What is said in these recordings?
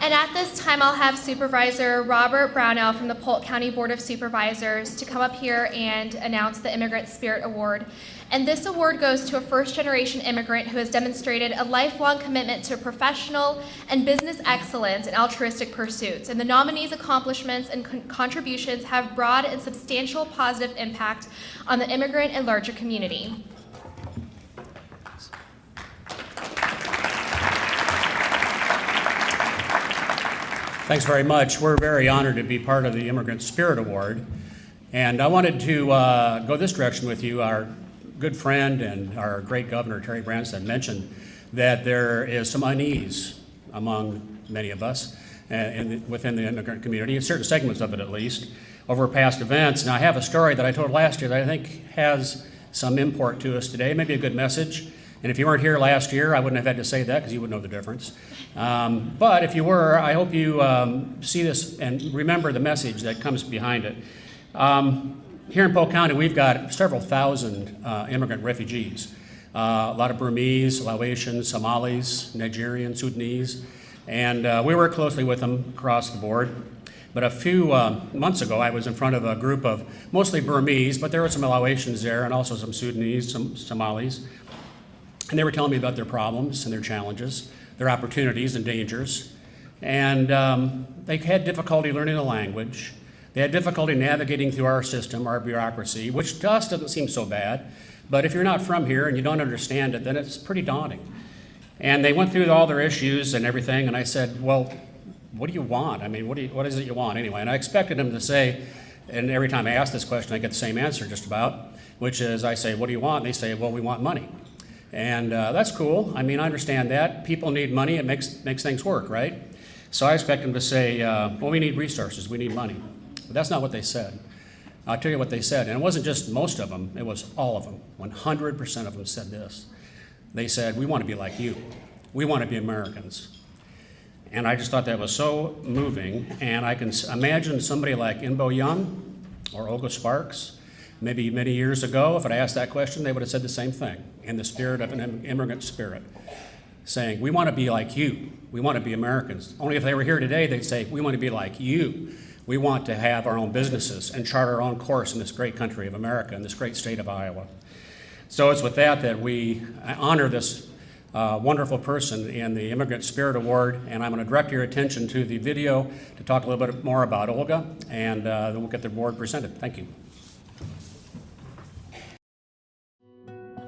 And at this time, I'll have Supervisor Robert Brownell from the Polk County Board of Supervisors to come up here and announce the Immigrant Spirit Award. And this award goes to a first-generation immigrant who has demonstrated a lifelong commitment to professional and business excellence and altruistic pursuits. And the nominee's accomplishments and contributions have broad and substantial positive impact on the immigrant and larger community. Thanks very much. We're very honored to be part of the Immigrant Spirit Award. And I wanted to go this direction with you. Our good friend and our great governor, Terry Branstad, mentioned that there is some unease among many of us within the immigrant community, in certain segments of it at least, over past events. Now, I have a story that I told last year that I think has some import to us today, maybe a good message. And if you weren't here last year, I wouldn't have had to say that because you would know the difference. But if you were, I hope you see this and remember the message that comes behind it. Here in Polk County, we've got several thousand immigrant refugees. A lot of Burmese, Laotians, Somalis, Nigerians, Sudanese, and we work closely with them across the board. But a few months ago, I was in front of a group of mostly Burmese, but there were some Laotians there and also some Sudanese, some Somalis. And they were telling me about their problems and their challenges, their opportunities and dangers. And they had difficulty learning the language. They had difficulty navigating through our system, our bureaucracy, which to us doesn't seem so bad. But if you're not from here and you don't understand it, then it's pretty daunting. And they went through all their issues and everything, and I said, well, what do you want? I mean, what is it you want anyway? And I expected them to say, and every time I ask this question, I get the same answer just about, which is I say, what do you want? And they say, well, we want money. And that's cool. I mean, I understand that. People need money. It makes things work, right? So I expect them to say, well, we need resources. We need money. But that's not what they said. I'll tell you what they said. And it wasn't just most of them. It was all of them. 100% of them said this. They said, we want to be like you. We want to be Americans. And I just thought that was so moving. And I can imagine somebody like Inbo Young or Olga Sparks, maybe many years ago, if I'd asked that question, they would have said the same thing, in the spirit of an immigrant spirit, saying, we want to be like you. We want to be Americans. Only if they were here today, they'd say, we want to be like you. We want to have our own businesses and chart our own course in this great country of America, in this great state of Iowa. So it's with that we honor this wonderful person in the Immigrant Spirit Award, and I'm going to direct your attention to the video to talk a little bit more about Olga, and then we'll get the award presented. Thank you.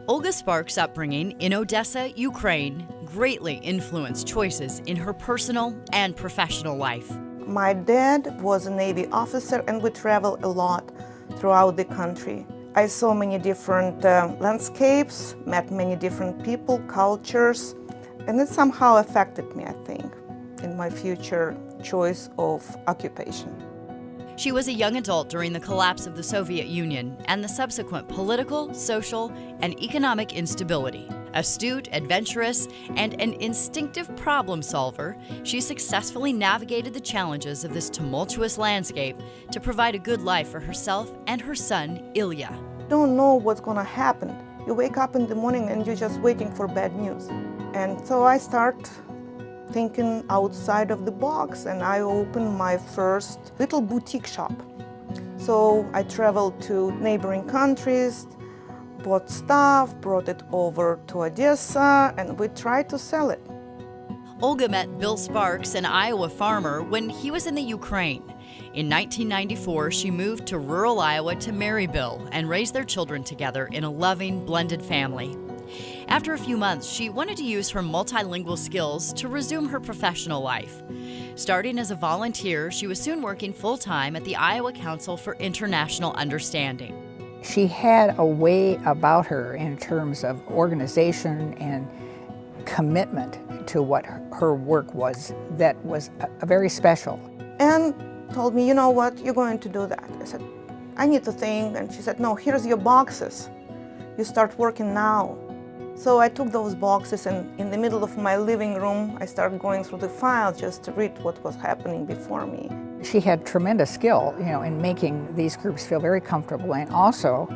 Olga Sparks' upbringing in Odessa, Ukraine, greatly influenced choices in her personal and professional life. My dad was a Navy officer, and we traveled a lot throughout the country. I saw many different landscapes, met many different people, cultures, and it somehow affected me, I think, in my future choice of occupation. She was a young adult during the collapse of the Soviet Union and the subsequent political, social, and economic instability. Astute, adventurous, and an instinctive problem solver, she successfully navigated the challenges of this tumultuous landscape to provide a good life for herself and her son, Ilya. You don't know what's going to happen. You wake up in the morning and you're just waiting for bad news. And so I start thinking outside of the box, and I opened my first little boutique shop. So I traveled to neighboring countries, bought stuff, brought it over to Odessa, and we tried to sell it. Olga met Bill Sparks, an Iowa farmer, when he was in the Ukraine. In 1994, she moved to rural Iowa to marry Bill and raise their children together in a loving, blended family. After a few months, she wanted to use her multilingual skills to resume her professional life. Starting as a volunteer, she was soon working full-time at the Iowa Council for International Understanding. She had a way about her in terms of organization and commitment to what her work was that was very special. And told me, you know what, you're going to do that. I said, I need to think. And she said, no, here's your boxes. You start working now. So I took those boxes, and in the middle of my living room, I started going through the files just to read what was happening before me. She had tremendous skill, in making these groups feel very comfortable, and also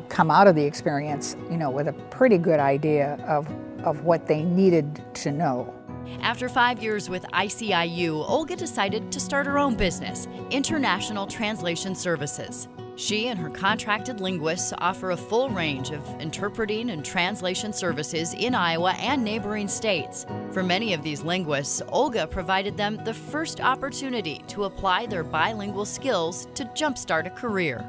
come out of the experience, with a pretty good idea of what they needed to know. After 5 years with ICIU, Olga decided to start her own business, International Translation Services. She and her contracted linguists offer a full range of interpreting and translation services in Iowa and neighboring states. For many of these linguists, Olga provided them the first opportunity to apply their bilingual skills to jumpstart a career.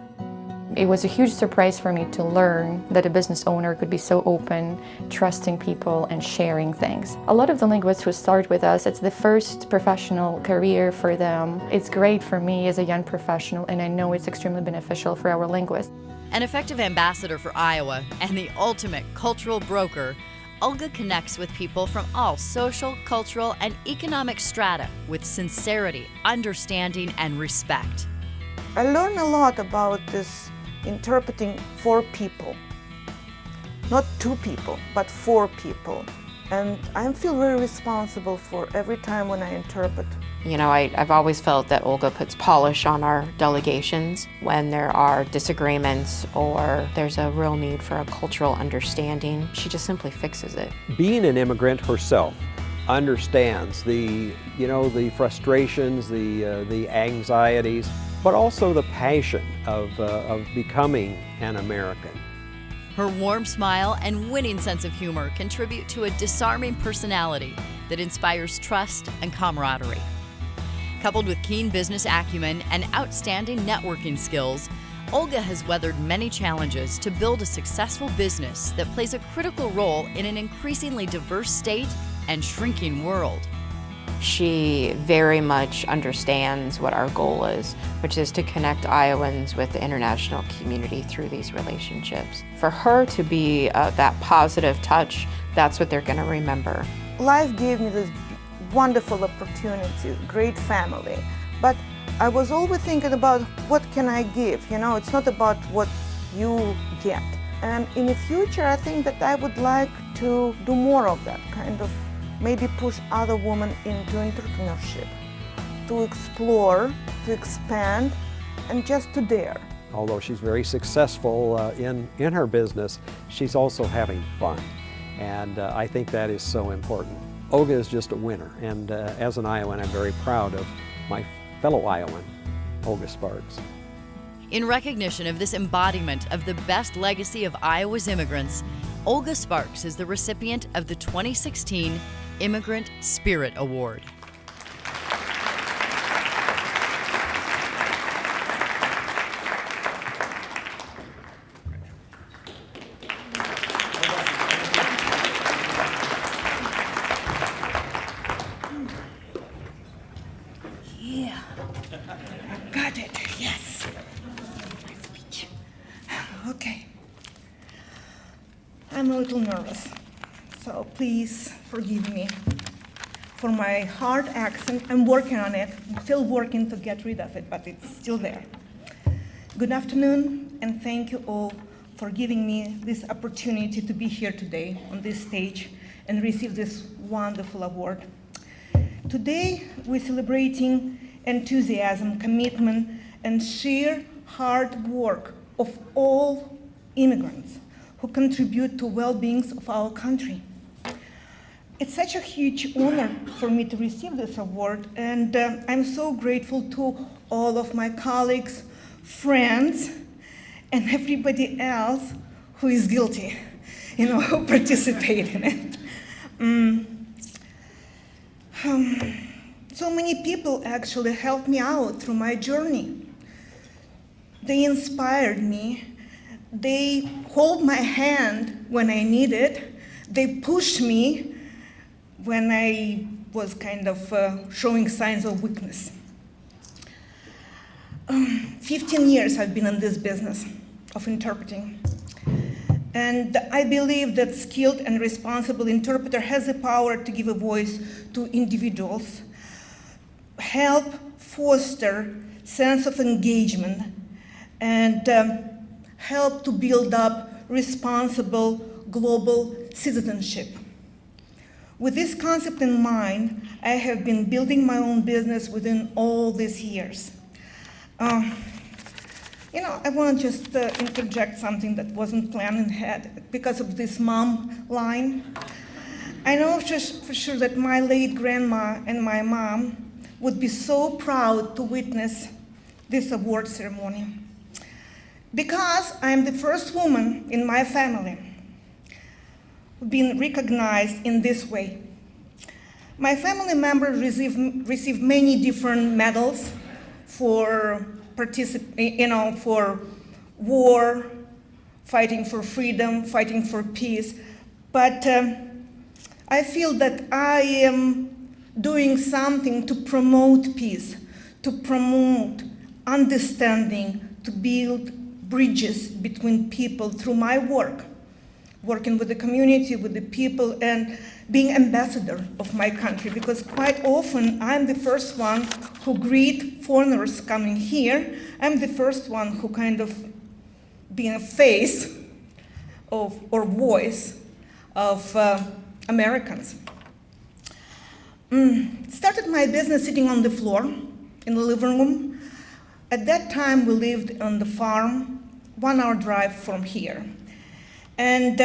It was a huge surprise for me to learn that a business owner could be so open, trusting people, and sharing things. A lot of the linguists who start with us, it's the first professional career for them. It's great for me as a young professional, and I know it's extremely beneficial for our linguists. An effective ambassador for Iowa and the ultimate cultural broker, Olga connects with people from all social, cultural, and economic strata with sincerity, understanding, and respect. I learned a lot about this interpreting for people. Not 2 people, but 4 people. And I feel very responsible for every time when I interpret. You know, I've always felt that Olga puts polish on our delegations when there are disagreements or there's a real need for a cultural understanding. She just simply fixes it. Being an immigrant herself understands the frustrations, the anxieties, but also the passion of becoming an American. Her warm smile and winning sense of humor contribute to a disarming personality that inspires trust and camaraderie. Coupled with keen business acumen and outstanding networking skills, Olga has weathered many challenges to build a successful business that plays a critical role in an increasingly diverse state and shrinking world. She very much understands what our goal is, which is to connect Iowans with the international community through these relationships. For her to be that positive touch, that's what they're going to remember. Life gave me this wonderful opportunity, great family, but I was always thinking about what can I give, it's not about what you get. And in the future, I think that I would like to do more of that kind of, maybe push other women into entrepreneurship, to explore, to expand, and just to dare. Although she's very successful in her business, she's also having fun. And I think that is so important. Olga is just a winner, and as an Iowan, I'm very proud of my fellow Iowan, Olga Sparks. In recognition of this embodiment of the best legacy of Iowa's immigrants, Olga Sparks is the recipient of the 2016 Immigrant Spirit Award. Yeah, got it, yes. Nice speech. Okay. I'm a little nervous, so please forgive me for my hard accent. I'm working on it. I'm still working to get rid of it, but it's still there. Good afternoon, and thank you all for giving me this opportunity to be here today on this stage and receive this wonderful award. Today, we're celebrating enthusiasm, commitment, and sheer hard work of all immigrants who contribute to well-being of our country. It's such a huge honor for me to receive this award, and I'm so grateful to all of my colleagues, friends, and everybody else who is guilty, who participate in it. So many people actually helped me out through my journey. They inspired me. They hold my hand when I need it. They pushed me when I was kind of showing signs of weakness. 15 years I've been in this business of interpreting. And I believe that skilled and responsible interpreter has the power to give a voice to individuals, help foster sense of engagement, and help to build up responsible global citizenship. With this concept in mind, I have been building my own business within all these years. I want to just interject something that wasn't planned ahead because of this mom line. I know for sure that my late grandma and my mom would be so proud to witness this award ceremony, because I'm the first woman in my family being recognized in this way. My family members received many different medals for for war, fighting for freedom, fighting for peace. But I feel that I am doing something to promote peace, to promote understanding, to build bridges between people through my work, working with the community, with the people, and being ambassador of my country, because quite often I'm the first one who greet foreigners coming here. I'm the first one who kind of being a face of, or voice of Americans. Started my business sitting on the floor in the living room. At that time, we lived on the farm, 1 hour drive from here. And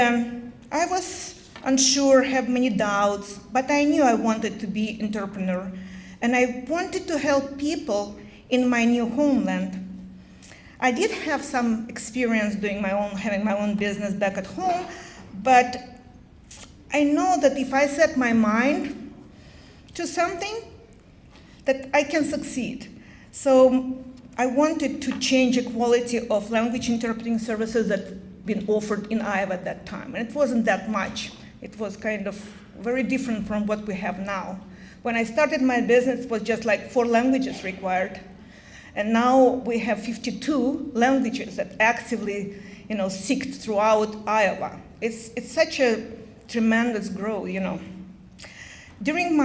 I was unsure, have many doubts, but I knew I wanted to be an entrepreneur. And I wanted to help people in my new homeland. I did have some experience having my own business back at home, but I know that if I set my mind to something, that I can succeed. So I wanted to change the quality of language interpreting services that been offered in Iowa at that time. And it wasn't that much. It was kind of very different from what we have now. When I started my business, it was just like 4 languages required. And now we have 52 languages that actively, seeked throughout Iowa. It's such a tremendous growth, During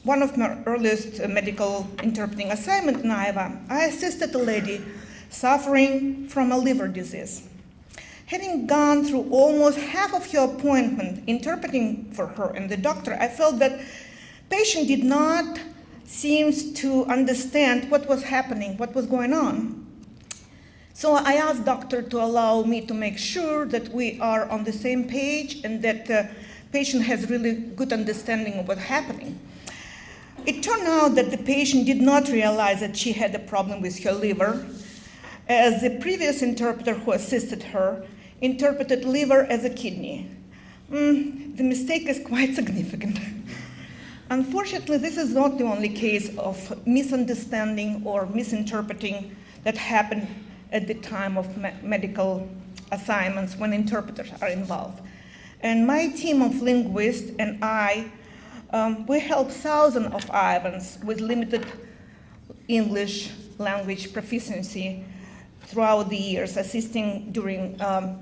one of my earliest medical interpreting assignment in Iowa, I assisted a lady suffering from a liver disease. Having gone through almost half of her appointment interpreting for her and the doctor, I felt that patient did not seem to understand what was happening, what was going on. So I asked doctor to allow me to make sure that we are on the same page and that the patient has really good understanding of what's happening. It turned out that the patient did not realize that she had a problem with her liver, as the previous interpreter who assisted her interpreted liver as a kidney. The mistake is quite significant. Unfortunately, this is not the only case of misunderstanding or misinterpreting that happened at the time of medical assignments when interpreters are involved. And my team of linguists and I, we help thousands of Iowans with limited English language proficiency throughout the years, assisting during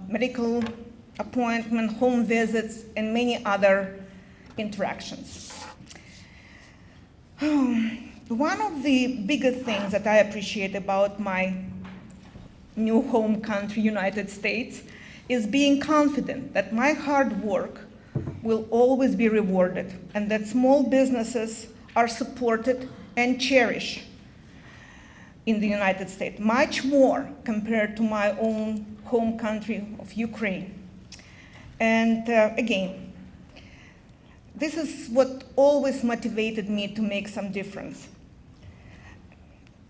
medical appointments, home visits, and many other interactions. One of the biggest things that I appreciate about my new home country, United States, is being confident that my hard work will always be rewarded and that small businesses are supported and cherished in the United States, much more compared to my own home country of Ukraine. And again, this is what always motivated me to make some difference.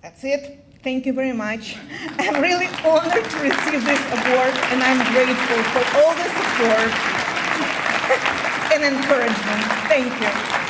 That's it. Thank you very much. I'm really honored to receive this award, and I'm grateful for all the support and encouragement. Thank you.